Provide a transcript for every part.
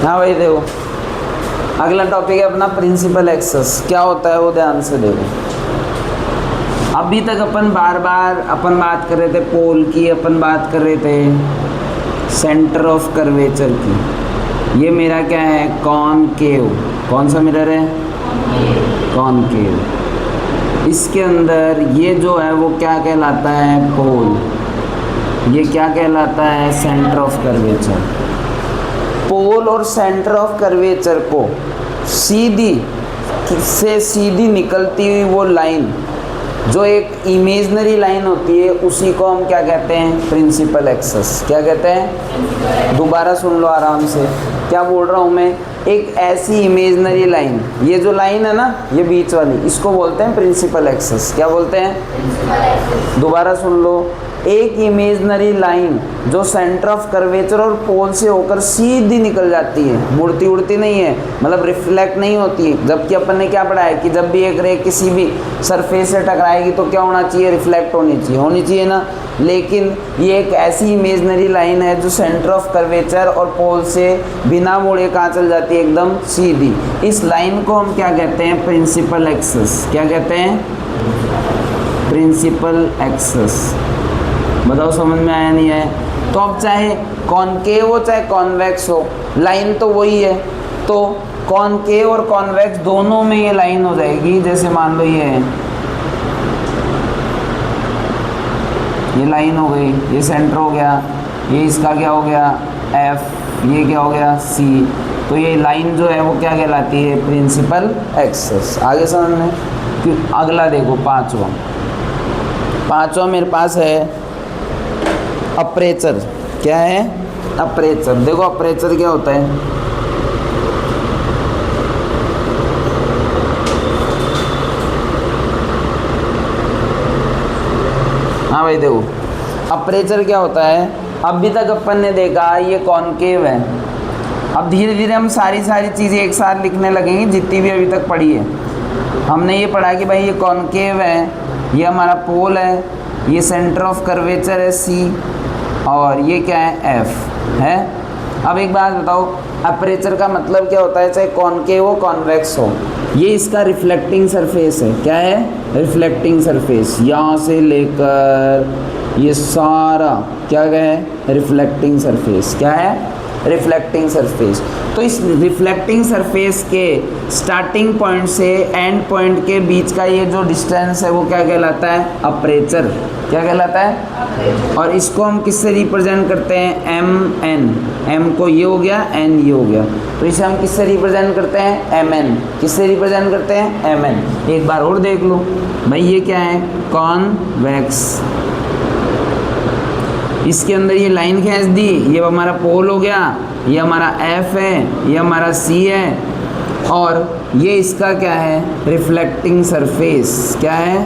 हाँ भाई देखो, अगला टॉपिक है अपना प्रिंसिपल एक्सेस। क्या होता है वो ध्यान से देखो। अभी तक अपन बार बार बात कर रहे थे पोल की, अपन बात कर रहे थे सेंटर ऑफ कर्वेचर की। ये मेरा क्या है, कॉनकेव। कौन सा मिरर है, कॉनकेव। इसके अंदर ये जो है वो क्या कहलाता है, पोल। ये क्या कहलाता है, सेंटर ऑफ कर्वेचर। पोल और सेंटर ऑफ कर्वेचर को सीधी से सीधी निकलती हुई वो लाइन, जो एक इमेजनरी लाइन होती है, उसी को हम क्या कहते हैं, प्रिंसिपल एक्सेस। क्या कहते हैं, दोबारा सुन लो आराम से। क्या बोल रहा हूँ मैं, एक ऐसी इमेजनरी लाइन, ये जो लाइन है ना, ये बीच वाली, इसको बोलते हैं प्रिंसिपल एक्सेस। क्या बोलते हैं, दोबारा सुन लो। एक इमेजनरी लाइन जो सेंटर ऑफ कर्वेचर और पोल से होकर सीधी निकल जाती है, मुड़ती उड़ती नहीं है, मतलब रिफ्लेक्ट नहीं होती। जबकि अपन ने क्या पढ़ा है कि जब भी एक रे किसी भी सरफेस से टकराएगी तो क्या होना चाहिए, रिफ्लेक्ट होनी चाहिए ना। लेकिन ये एक ऐसी इमेजनरी लाइन है जो सेंटर ऑफ कर्वेचर और पोल से बिना मुड़े कहाँ चल जाती है, एकदम सीधी। इस लाइन को हम क्या कहते हैं, प्रिंसिपल एक्सेस। क्या कहते हैं, प्रिंसिपल एक्सेस। बताओ समझ में आया नहीं है। तो अब चाहे कॉनकेव हो चाहे कॉन्वेक्स हो, लाइन तो वही है। तो कॉनकेव और कॉन्वेक्स दोनों में ये लाइन हो जाएगी। जैसे मान लो ये है, ये लाइन हो गई, ये सेंटर हो गया, ये इसका क्या हो गया, एफ, ये क्या हो गया, सी। तो ये लाइन जो है वो क्या कहलाती है, प्रिंसिपल एक्सेस। आगे समझ में। कि अगला देखो, पांचवा मेरे पास है अपर्चर। क्या है, अपर्चर। देखो अपर्चर क्या होता है, हाँ भाई देखो अपर्चर क्या होता है। अभी तक अपन ने देखा ये कॉनकेव है। अब धीरे धीरे हम सारी चीज़ें एक साथ लिखने लगेंगे, जितनी भी अभी तक पढ़ी है। हमने ये पढ़ा कि भाई ये कॉनकेव है, ये हमारा पोल है, ये सेंटर ऑफ कर्वेचर है सी, और ये क्या है, एफ है। अब एक बात बताओ, अपर्चर का मतलब क्या होता है, चाहे कॉनकेव हो कॉन्वेक्स हो, ये इसका रिफ्लेक्टिंग सरफेस है। क्या है, रिफ्लेक्टिंग सरफेस। यहाँ से लेकर ये सारा क्या है, रिफ्लेक्टिंग सरफेस। क्या है, रिफ्लेक्टिंग सरफेस। तो इस रिफ्लेक्टिंग सरफेस के स्टार्टिंग पॉइंट से एंड पॉइंट के बीच का ये जो डिस्टेंस है वो क्या कहलाता है, अपर्चर। क्या कहलाता है, और इसको हम किससे रिप्रेजेंट करते हैं, एम एन। एम को ये हो गया, एन ये हो गया, तो इसे हम किससे रिप्रेजेंट करते हैं, एम एन। किससे रिप्रेजेंट करते हैं, एम एन। एक बार और देख लो भाई, ये क्या है, कॉन्वेक्स। इसके अंदर ये लाइन खींच दी, ये हमारा पोल हो गया, ये हमारा एफ है, ये हमारा सी है, और ये इसका क्या है, रिफ्लेक्टिंग सरफेस। क्या है,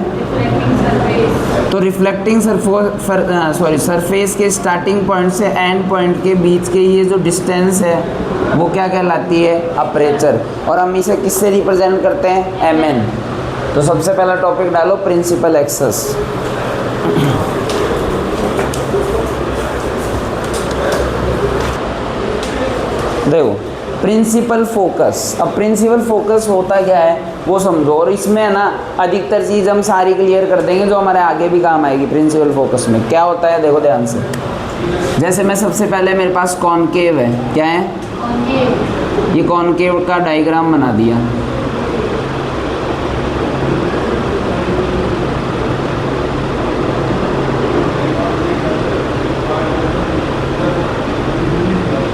तो रिफ्लेक्टिंग सरफेस के स्टार्टिंग पॉइंट से एंड पॉइंट के बीच के ये जो डिस्टेंस है वो क्या कहलाती है, अपर्चर। और हम इसे किससे रिप्रेजेंट करते हैं, एम एन। तो सबसे पहला टॉपिक डालो, प्रिंसिपल एक्सेस। देखो प्रिंसिपल फोकस। अब प्रिंसिपल फोकस होता क्या है वो समझो, और इसमें है ना अधिकतर चीज़ हम सारी क्लियर कर देंगे जो हमारे आगे भी काम आएगी। प्रिंसिपल फोकस में क्या होता है, देखो ध्यान से। जैसे मैं सबसे पहले, मेरे पास कॉनकेव है। क्या है, ये कॉनकेव का डायग्राम बना दिया।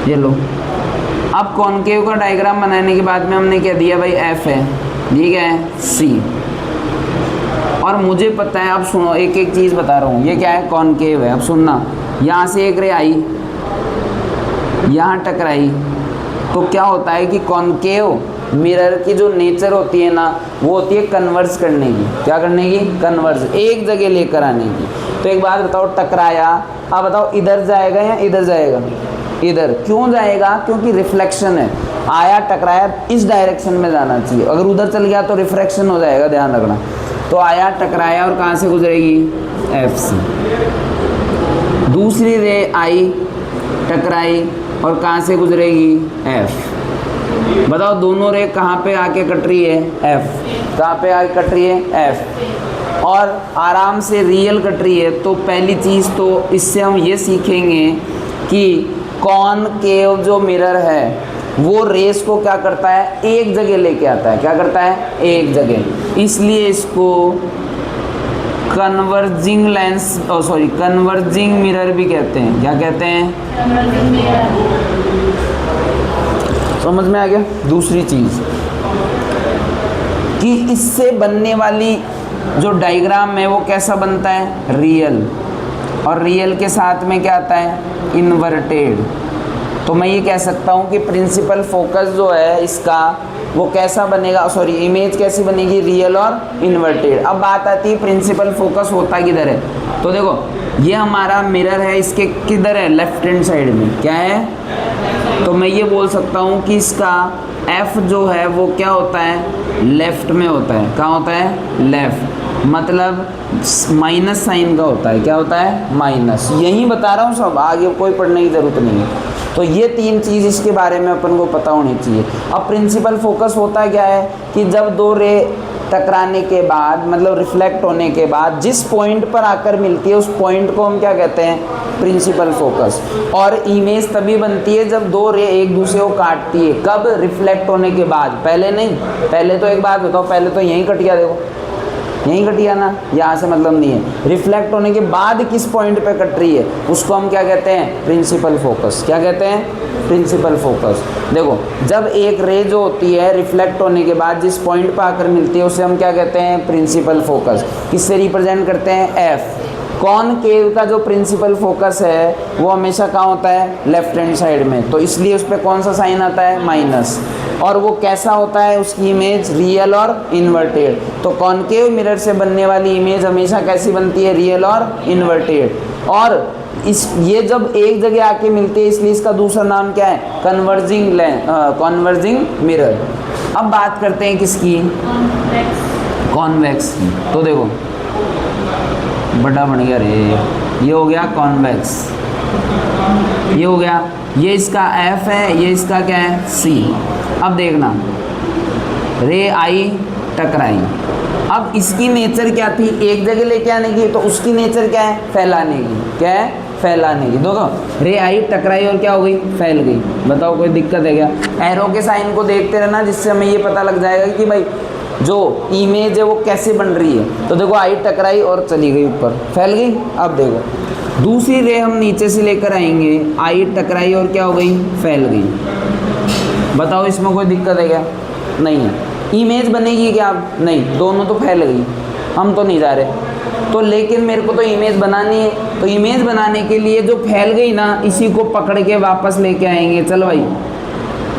ये लो, अब कॉनकेव का डायग्राम बनाने के बाद में हमने क्या दिया भाई, एफ है, ठीक है, सी। और मुझे पता है, अब सुनो एक एक चीज़ बता रहा हूँ, ये क्या है, कॉनकेव है। अब सुनना, यहाँ से एक रे आई, यहाँ टकराई, तो क्या होता है कि कॉनकेव मिरर की जो नेचर होती है ना, वो होती है कन्वर्ज करने की। क्या करने की, कन्वर्ज, एक जगह लेकर आने की। तो एक बात बताओ, टकराया, अब बताओ इधर जाएगा या इधर जाएगा, इधर। क्यों जाएगा, क्योंकि रिफ्लेक्शन है, आया टकराया, इस डायरेक्शन में जाना चाहिए। अगर उधर चल गया तो रिफ्रैक्शन हो जाएगा, ध्यान रखना। तो आया टकराया और कहाँ से गुजरेगी, एफ से। दूसरी रे आई टकराई और कहाँ से गुजरेगी, एफ। बताओ दोनों रे कहाँ पे आके कट रही है, एफ। कहाँ पे आके कट रही है, एफ, और आराम से रियल कट रही है। तो पहली चीज़ तो इससे हम ये सीखेंगे कि कॉनकेव जो मिरर है वो रेस को क्या करता है, एक जगह लेके आता है। क्या करता है, एक जगह। इसलिए इसको converging lens, sorry converging mirror भी कहते हैं। क्या कहते हैं, समझ में आ गया। दूसरी चीज़ कि इससे बनने वाली जो डायग्राम है वो कैसा बनता है, रियल, और रियल के साथ में क्या आता है, इन्वर्टेड। तो मैं ये कह सकता हूँ कि प्रिंसिपल फोकस जो है इसका वो कैसा बनेगा, सॉरी इमेज कैसी बनेगी, रियल और इन्वर्टेड। अब बात आती है प्रिंसिपल फोकस होता किधर है। तो देखो ये हमारा मिरर है, इसके किधर है, लेफ्ट हैंड साइड में। क्या है, तो मैं ये बोल सकता हूँ कि इसका एफ जो है वो क्या होता है, लेफ्ट में होता है। कहाँ होता है, लेफ्ट, मतलब माइनस साइन का होता है। क्या होता है, माइनस। यही बता रहा हूँ सब, आगे कोई पढ़ने की ज़रूरत नहीं है। तो ये तीन चीज़ इसके बारे में अपन को पता होनी चाहिए। अब प्रिंसिपल फोकस होता क्या है कि जब दो रे टकराने के बाद, मतलब रिफ्लेक्ट होने के बाद जिस पॉइंट पर आकर मिलती है उस पॉइंट को हम क्या कहते हैं, प्रिंसिपल फोकस। और इमेज तभी बनती है जब दो रे एक दूसरे को काटती है। कब, रिफ्लेक्ट होने के बाद, पहले नहीं। पहले तो एक बात बताओ, पहले तो यहीं कट गया, देखो यहीं कट गया ना, यहाँ से मतलब नहीं है। रिफ्लेक्ट होने के बाद किस पॉइंट पे कट रही है उसको हम क्या कहते हैं, प्रिंसिपल फोकस। क्या कहते हैं, प्रिंसिपल फोकस। देखो जब एक रे जो होती है रिफ्लेक्ट होने के बाद जिस पॉइंट पर आकर मिलती है उसे हम क्या कहते हैं, प्रिंसिपल फोकस। किससे रिप्रेजेंट करते हैं, एफ। कॉनकेव का जो प्रिंसिपल फोकस है वो हमेशा कहाँ होता है, लेफ्ट हैंड साइड में। तो इसलिए उस पर कौन सा साइन आता है, माइनस। और वो कैसा होता है, उसकी इमेज रियल और इन्वर्टेड। तो कॉनकेव मिरर से बनने वाली इमेज हमेशा कैसी बनती है, रियल और इन्वर्टेड। और ये जब एक जगह आके मिलते हैं इसलिए इसका दूसरा नाम क्या है, कन्वर्जिंग मिरर। अब बात करते हैं किसकी, कॉन्वेक्स की। तो देखो बड़ा बन गया रे, ये हो गया कॉन्वेक्स, ये हो गया, ये इसका एफ है, ये इसका क्या है, सी। अब देखना, रे आई टकराई, अब इसकी नेचर क्या थी, एक जगह लेके आने की, तो उसकी नेचर क्या है, फैलाने की। क्या है, फैलाने की। देखो रे आई टकराई और क्या हो गई, फैल गई। बताओ कोई दिक्कत है क्या, एरो के साइन को देखते रहना जिससे हमें ये पता लग जाएगा कि भाई जो इमेज है वो कैसे बन रही है। तो देखो आई टकराई और चली गई ऊपर, फैल गई। अब देखो दूसरी रे हम नीचे से लेकर आएंगे, आई टकराई और क्या हो गई, फैल गई। बताओ इसमें कोई दिक्कत है क्या, नहीं है। इमेज बनेगी क्या, नहीं, दोनों तो फैल गई, हम तो नहीं जा रहे। तो लेकिन मेरे को तो इमेज बनानी है, तो इमेज बनाने के लिए जो फैल गई ना इसी को पकड़ के वापस लेके आएंगे। चलो भाई,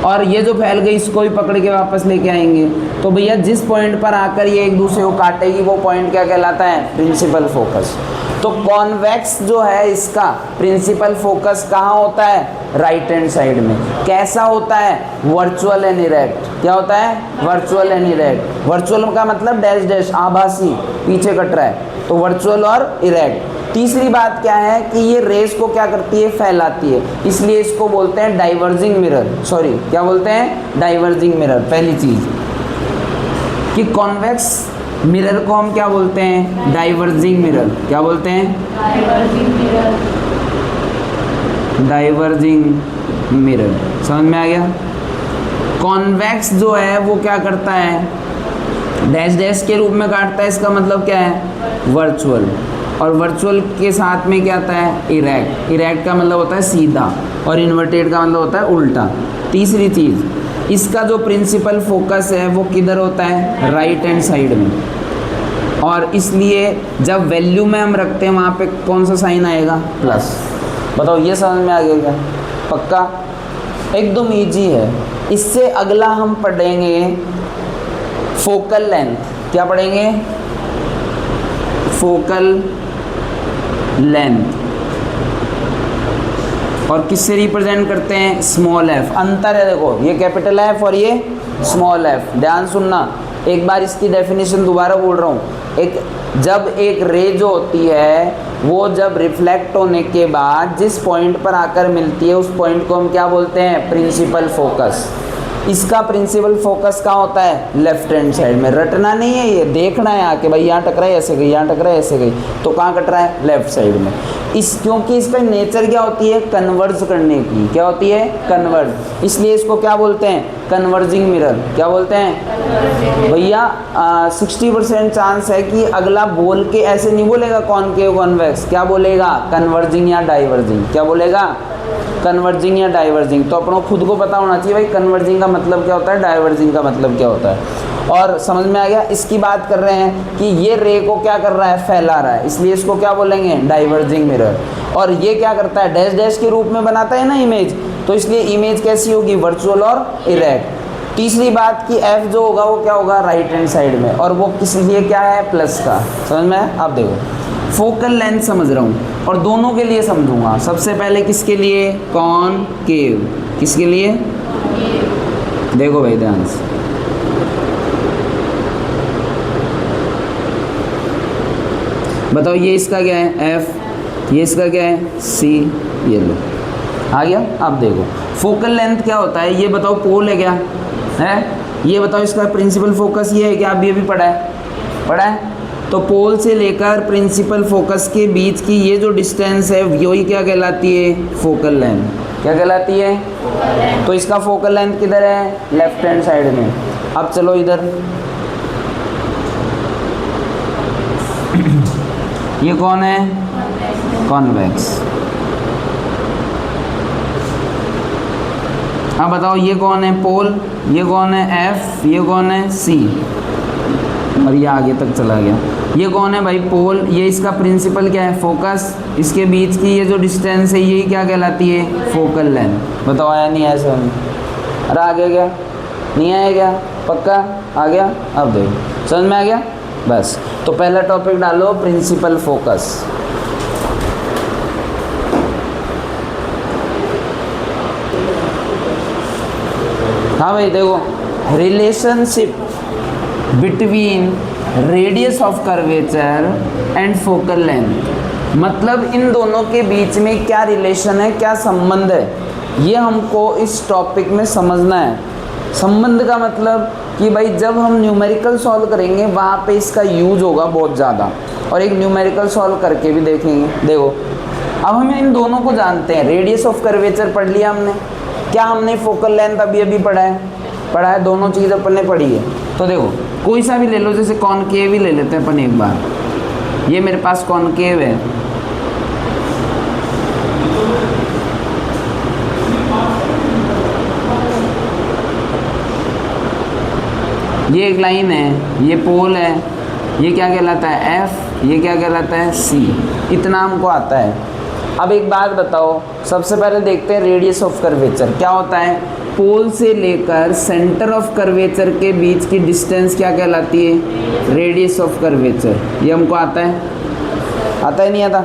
और ये जो फैल गई इसको भी पकड़ के वापस लेके आएंगे। तो भैया जिस पॉइंट पर आकर ये एक दूसरे को काटेगी वो पॉइंट क्या कहलाता है, प्रिंसिपल फोकस। तो कॉन्वेक्स जो है इसका प्रिंसिपल फोकस कहाँ होता है, राइट हैंड साइड में। कैसा होता है, वर्चुअल एंड इरेक्ट। क्या होता है, वर्चुअल एंड इरेक्ट। वर्चुअल का मतलब डैश डैश, आभासी, पीछे कट रहा है, तो वर्चुअल और इरेक्ट। तीसरी बात क्या है कि ये रेस को क्या करती है, फैलाती है, इसलिए इसको बोलते हैं डाइवर्जिंग मिरर। सॉरी क्या बोलते हैं, डाइवर्जिंग मिरर। पहली चीज कि कॉन्वेक्स मिरर को हम क्या बोलते हैं, डाइवर्जिंग मिरर। क्या बोलते हैं, डाइवर्जिंग मिरर। डाइवर्जिंग मिरर, समझ में आ गया। कॉन्वेक्स जो है वो क्या करता है, डैश डैश के रूप में काटता है, इसका मतलब क्या है, वर्चुअल। और वर्चुअल के साथ में क्या आता है, इरेक्ट। इरेक्ट का मतलब होता है सीधा, और इन्वर्टेड का मतलब होता है उल्टा। तीसरी चीज़, इसका जो प्रिंसिपल फोकस है वो किधर होता है, राइट हैंड साइड में। और इसलिए जब वैल्यू में हम रखते हैं वहाँ पे कौन सा साइन आएगा, प्लस। बताओ ये समझ में आ गया क्या, पक्का, एकदम इजी है। इससे अगला हम पढ़ेंगे फोकल लेंथ। क्या पढ़ेंगे, फोकल लेंथ। और किससे रिप्रेजेंट करते हैं, स्मॉल एफ। अंतर है देखो, ये कैपिटल एफ और ये स्मॉल एफ। ध्यान सुनना, एक बार इसकी डेफिनेशन दोबारा बोल रहा हूँ। जब एक रे जो होती है वो जब रिफ्लेक्ट होने के बाद जिस पॉइंट पर आकर मिलती है उस पॉइंट को हम क्या बोलते हैं, प्रिंसिपल फोकस। इसका प्रिंसिपल फोकस कहाँ होता है? लेफ्ट हैंड साइड में। रटना नहीं है, ये देखना है आके भाई यहाँ टकरा है ऐसे गई, यहाँ टकरा है ऐसे गई, तो कहाँ कट रहा है? लेफ्ट साइड में। क्योंकि इसका नेचर क्या होती है? कन्वर्ज करने की। क्या होती है? कन्वर्ज। इसलिए इसको क्या बोलते हैं? Converging mirror. क्या बोलते हैं भैया? 60% चांस है कि अगला बोल के ऐसे नहीं बोलेगा कॉनकेव कॉन्वेक्स, क्या बोलेगा? कन्वर्जिंग या डाइवर्जिंग। क्या बोलेगा? कन्वर्जिंग या डाइवर्जिंग। तो अपनों खुद को पता होना चाहिए भाई कन्वर्जिंग का मतलब क्या होता है, डाइवर्जिंग का मतलब क्या होता है। और समझ में आ गया? इसकी बात कर रहे हैं कि ये रे को क्या कर रहा है? फैला रहा है, इसलिए इसको क्या बोलेंगे? Diverging mirror. और ये क्या करता है? डैश डैश के रूप में बनाता है ना इमेज, तो इसलिए इमेज कैसी होगी? वर्चुअल और इरेक्ट। तीसरी बात कि एफ जो होगा वो क्या होगा? राइट हैंड साइड में, और वो किस लिए क्या है? प्लस का। समझ में? आप देखो फोकल लेंथ समझ रहा हूँ और दोनों के लिए समझूंगा। सबसे पहले किसके लिए? कॉनकेव। किसके लिए? देखो भाई ध्यान से, बताओ ये इसका क्या है? एफ। ये इसका क्या है? सी। ये लो आ गया। अब देखो फोकल लेंथ क्या होता है ये बताओ? पोल है क्या है? ये बताओ इसका प्रिंसिपल फोकस ये है क्या? अब ये भी पढ़ा है, पढ़ा है। तो पोल से लेकर प्रिंसिपल फोकस के बीच की ये जो डिस्टेंस है वही क्या कहलाती है? Focal length. क्या कहलाती है? तो इसका फोकल लेंथ किधर है? लेफ्ट हैंड साइड में। अब चलो इधर, ये कौन है? कॉन्वेक्स। अब बताओ ये कौन है? पोल। ये कौन है? एफ। ये कौन है? सी। और ये आगे तक चला गया। ये कौन है भाई? पोल। ये इसका प्रिंसिपल क्या है? फोकस। इसके बीच की ये जो डिस्टेंस है यही क्या कहलाती है? Focal length. बताओ आया नहीं आया समझ? अरे आगे क्या? नहीं आया क्या? पक्का आ गया? अब देखो समझ में आ गया? बस। तो पहला टॉपिक डालो प्रिंसिपल फोकस। हाँ भाई देखो, relationship between radius of curvature and focal length, मतलब इन दोनों के बीच में क्या रिलेशन है, क्या संबंध है, ये हमको इस टॉपिक में समझना है। संबंध का मतलब कि भाई जब हम न्यूमेरिकल सॉल्व करेंगे वहाँ पे इसका यूज होगा बहुत ज़्यादा, और एक न्यूमेरिकल सॉल्व करके भी देखेंगे। देखो अब हम इन दोनों को जानते हैं, रेडियस ऑफ कर्वेचर पढ़ लिया हमने, क्या हमने फोकल लेंथ अभी अभी पढ़ा है, दोनों चीज़ अपन ने पढ़ी है। तो देखो कोई सा भी ले लो, जैसे कॉनकेव ही ले लेते हैं अपन एक बार। ये मेरे पास कॉनकेव है, ये एक लाइन है, ये पोल है, ये क्या कहलाता है? एफ। ये क्या कहलाता है? सी। इतना हमको आता है। अब एक बात बताओ, सबसे पहले देखते हैं रेडियस ऑफ कर्वेचर क्या होता है। पोल से लेकर सेंटर ऑफ कर्वेचर के बीच की डिस्टेंस क्या कहलाती है? Radius of curvature. ये हमको आता है, आता है नहीं आता?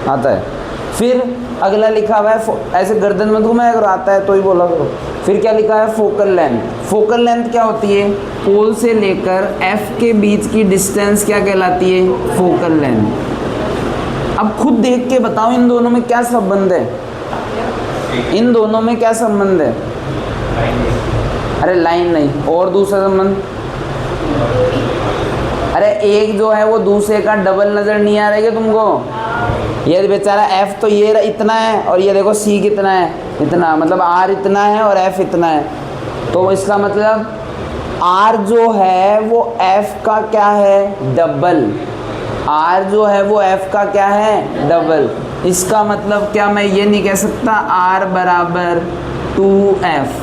आता है। फिर अगला लिखा हुआ है, ऐसे गर्दन में घुमाया करो, आता है तो ही बोला करो। फिर क्या लिखा है? Focal length. फोकल लेंथ क्या होती है? पोल से लेकर एफ के बीच की डिस्टेंस क्या कहलाती है? Focal length. अब खुद देख के बताओ इन दोनों में क्या संबंध है, इन दोनों में क्या संबंध है? अरे लाइन नहीं, और दूसरा संबंध, अरे एक जो है वो दूसरे का डबल नजर नहीं आ रहा है क्या तुमको? ये बेचारा एफ तो ये इतना है, और ये देखो सी कितना है? इतना, मतलब आर इतना है और एफ इतना है। तो इसका मतलब आर जो है वो एफ का क्या है? डबल। आर जो है वो एफ का क्या है? डबल। इसका मतलब क्या मैं ये नहीं कह सकता आर बराबर 2f?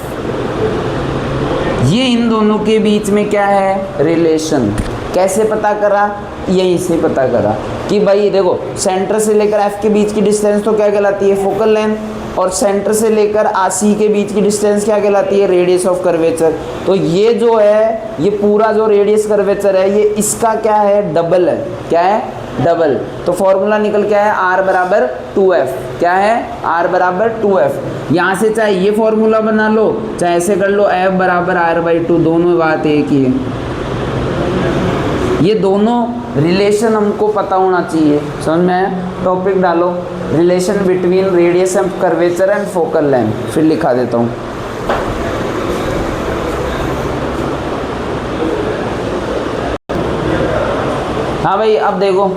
ये इन दोनों के बीच में क्या है? रिलेशन। कैसे पता करा? यहीं से पता करा कि भाई देखो सेंटर से लेकर एफ के बीच की डिस्टेंस तो क्या कहलाती है? Focal length. और सेंटर से लेकर सी के बीच की डिस्टेंस क्या कहलाती है? Radius of curvature. तो ये जो है, ये पूरा जो रेडियस कर्वेचर है ये इसका क्या है? डबल है। क्या है? डबल। तो फॉर्मूला निकल क्या है? आर बराबर 2f। क्या है? आर बराबर 2f। यहाँ से चाहे ये फॉर्मूला बना लो, चाहे ऐसे कर लो, f बराबर r/2, दोनों बात एक ही है। ये दोनों रिलेशन हमको पता होना चाहिए, समझ में आया? टॉपिक डालो relation between radius of curvature and focal length. फिर लिखा देता हूँ, हाँ भाई, अब देखो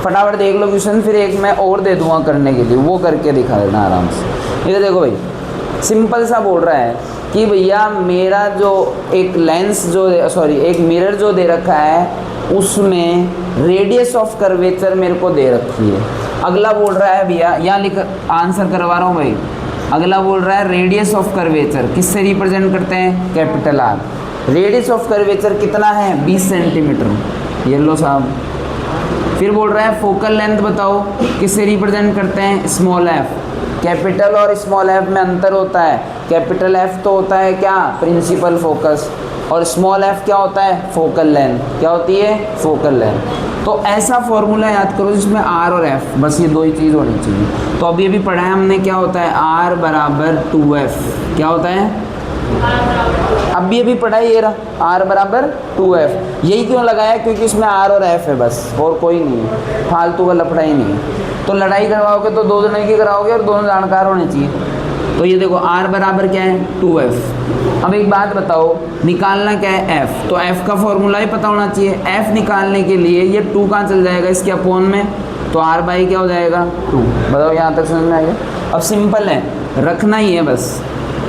फटाफट देख लो क्वेश्चन, फिर एक मैं और दे दूंगा करने के लिए, वो करके दिखा देना आराम से। ये देखो भाई, सिंपल सा बोल रहा है कि भैया मेरा जो एक लेंस जो एक मिरर जो दे रखा है उसमें रेडियस ऑफ कर्वेचर मेरे को दे रखी है। अगला बोल रहा है भैया, यहाँ लिख आंसर करवा रहा हूँ भाई, अगला बोल रहा है रेडियस ऑफ कर्वेचर किससे रिप्रेजेंट करते हैं, capital R. Radius of curvature कितना है, 20 सेंटीमीटर, ये लो साहब। फिर बोल रहा है फोकल लेंथ बताओ किससे रिप्रेजेंट करते हैं, स्मॉल एफ। कैपिटल और स्मॉल एफ में अंतर होता है, कैपिटल एफ तो होता है क्या, प्रिंसिपल फोकस, और स्मॉल एफ क्या होता है, फोकल लेंथ। क्या होती है, फोकल लेंथ। तो ऐसा फॉर्मूला याद करो जिसमें आर और एफ, बस ये दो ही चीज़ होनी चाहिए। तो अभी अभी पढ़ा है हमने, क्या होता है आर बराबर 2f, क्या होता है, अभी अभी पढ़ा है ये रहा, आर बराबर 2f। यही क्यों लगाया, क्योंकि इसमें आर और एफ है बस, और कोई नहीं है, फालतू का लफड़ा ही नहीं है। तो लड़ाई करवाओगे तो दो जने की कराओगे और दोनों जानकार होने चाहिए। तो ये देखो आर बराबर क्या है, 2f। अब एक बात बताओ, निकालना क्या है, f। तो f का फॉर्मूला ही पता होना चाहिए। f निकालने के लिए ये 2 कहाँ चल जाएगा, इसके अपॉन में, तो r बाई क्या हो जाएगा, 2। बताओ यहाँ तक समझ में आ गया। अब सिंपल है, रखना ही है बस।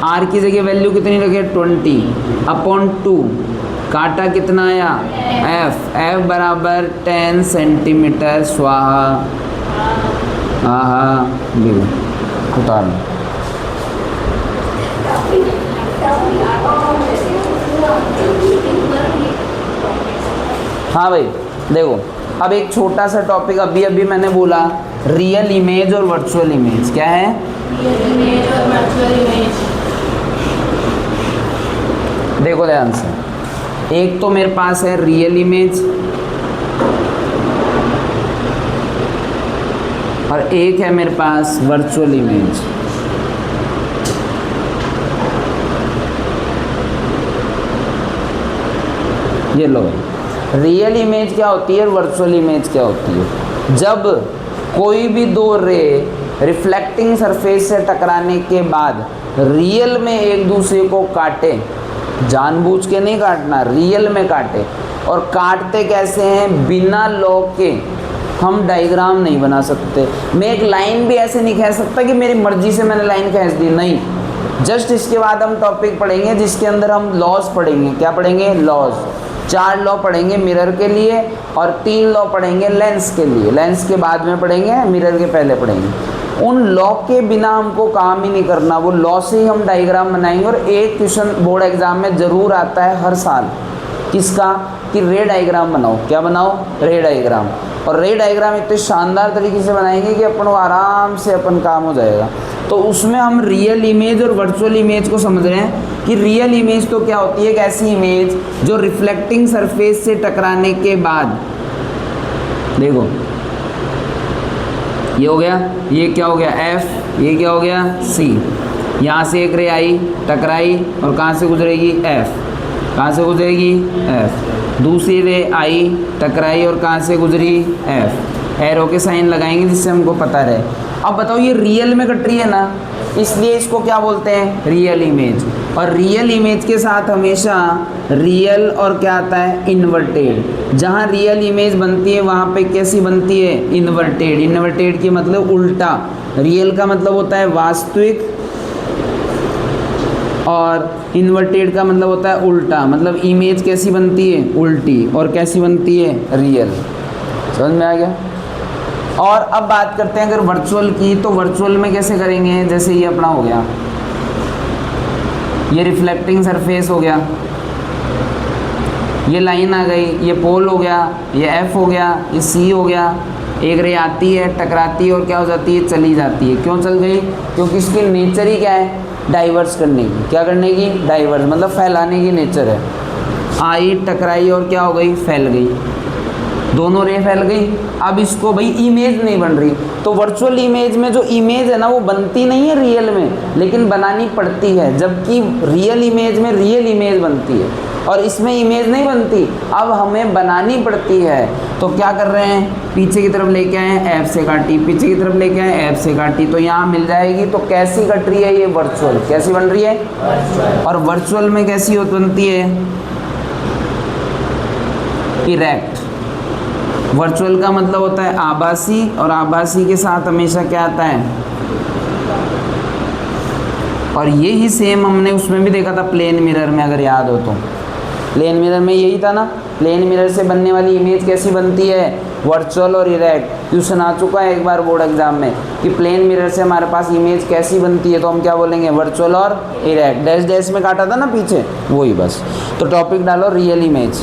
r की जगह वैल्यू कितनी रखे, 20 अपॉन 2, काटा कितना आया, f बराबर 10 सेंटीमीटर स्वाहा। हाँ देखो उतार लो। हाँ भाई देखो, अब एक छोटा सा टॉपिक अभी अभी मैंने बोला, रियल इमेज और वर्चुअल इमेज। क्या है, रियल इमेज और वर्चुअल इमेज। देखो ध्यान से, एक तो मेरे पास है रियल इमेज और एक है मेरे पास वर्चुअल इमेज। ये लो, रियल इमेज क्या होती है, वर्चुअल इमेज क्या होती है। जब कोई भी दो रे रिफ्लेक्टिंग सरफेस से टकराने के बाद रियल में एक दूसरे को काटे, जानबूझ के नहीं काटना, रियल में काटे, और काटते कैसे हैं, बिना लॉ के हम डायग्राम नहीं बना सकते। मैं एक लाइन भी ऐसे नहीं खींच सकता कि मेरी मर्जी से मैंने लाइन खींच दी, नहीं। जस्ट इसके बाद हम टॉपिक पढ़ेंगे जिसके अंदर हम लॉज पढ़ेंगे। क्या पढ़ेंगे, लॉज। 4 लॉ पढ़ेंगे मिरर के लिए और 3 लॉ पढ़ेंगे लेंस के लिए। लेंस के बाद में पढ़ेंगे, मिरर के पहले पढ़ेंगे। उन लॉ के बिना हमको काम ही नहीं करना, वो लॉ से ही हम डायग्राम बनाएंगे। और एक क्वेश्चन बोर्ड एग्जाम में ज़रूर आता है हर साल, किसका, कि रे डायग्राम बनाओ। क्या बनाओ, रे डायग्राम। और रे डायग्राम इतने शानदार तरीके से बनाएंगे कि अपन को आराम से अपन काम हो जाएगा। तो उसमें हम रियल इमेज और वर्चुअल इमेज को समझ रहे हैं कि रियल इमेज तो क्या होती है, एक ऐसी इमेज जो रिफ्लेक्टिंग सरफेस से टकराने के बाद, देखो ये हो गया, ये क्या हो गया F, ये क्या हो गया C। यहाँ से एक रे आई, टकराई, और कहाँ से गुजरेगी, F। कहाँ से गुजरेगी, F। दूसरी रे आई, टकराई, और कहाँ से गुजरी, F। एरो के साइन लगाएंगे जिससे हमको पता रहे। अब बताओ ये रियल में कट रही है ना, इसलिए इसको क्या बोलते हैं, रियल इमेज। और रियल इमेज के साथ हमेशा रियल और क्या आता है, इन्वर्टेड। जहाँ रियल इमेज बनती है वहाँ पे कैसी बनती है, इन्वर्टेड। इन्वर्टेड की मतलब उल्टा, रियल का मतलब होता है वास्तविक और इन्वर्टेड का मतलब होता है उल्टा। मतलब इमेज कैसी बनती है, उल्टी, और कैसी बनती है, रियल। समझ में आ गया। और अब बात करते हैं अगर वर्चुअल की, तो वर्चुअल में कैसे करेंगे, जैसे ये अपना हो गया, ये रिफ्लेक्टिंग सरफेस हो गया, ये लाइन आ गई, ये पोल हो गया, ये F हो गया, ये C हो गया। एक रे आती है, टकराती है और क्या हो जाती है, चली जाती है। क्यों चल गई, क्योंकि इसकी नेचर ही क्या है, डाइवर्स करने की। क्या करने की, डाइवर्स, मतलब फैलाने की नेचर है। आई, टकराई और क्या हो गई, फैल गई, दोनों रे फैल गई। अब इसको भाई इमेज नहीं बन रही, तो वर्चुअल इमेज में जो इमेज है ना वो बनती नहीं है रियल में, लेकिन बनानी पड़ती है। जबकि रियल इमेज में रियल इमेज बनती है और इसमें इमेज नहीं बनती, अब हमें बनानी पड़ती है। तो क्या कर रहे हैं, पीछे की तरफ लेके आए, F से काटी, पीछे की तरफ लेके आए, F से काटी, तो यहाँ मिल जाएगी। तो कैसी कट रही है ये, वर्चुअल। कैसी बन रही है, और वर्चुअल में कैसी बनती है, इरेक्ट। वर्चुअल का मतलब होता है आभासी, और आभासी के साथ हमेशा क्या आता है, और ये ही सेम हमने उसमें भी देखा था प्लेन मिरर में, अगर याद हो तो। प्लेन मिरर में यही था ना, प्लेन मिरर से बनने वाली इमेज कैसी बनती है, वर्चुअल और इरेक्ट। क्वेश्चन आ चुका है एक बार बोर्ड एग्जाम में कि प्लेन मिरर से हमारे पास इमेज कैसी बनती है, तो हम क्या बोलेंगे, वर्चुअल और इरेक्ट। डैश डैश में काटा था ना पीछे, वही बस। तो टॉपिक डालो रियल इमेज।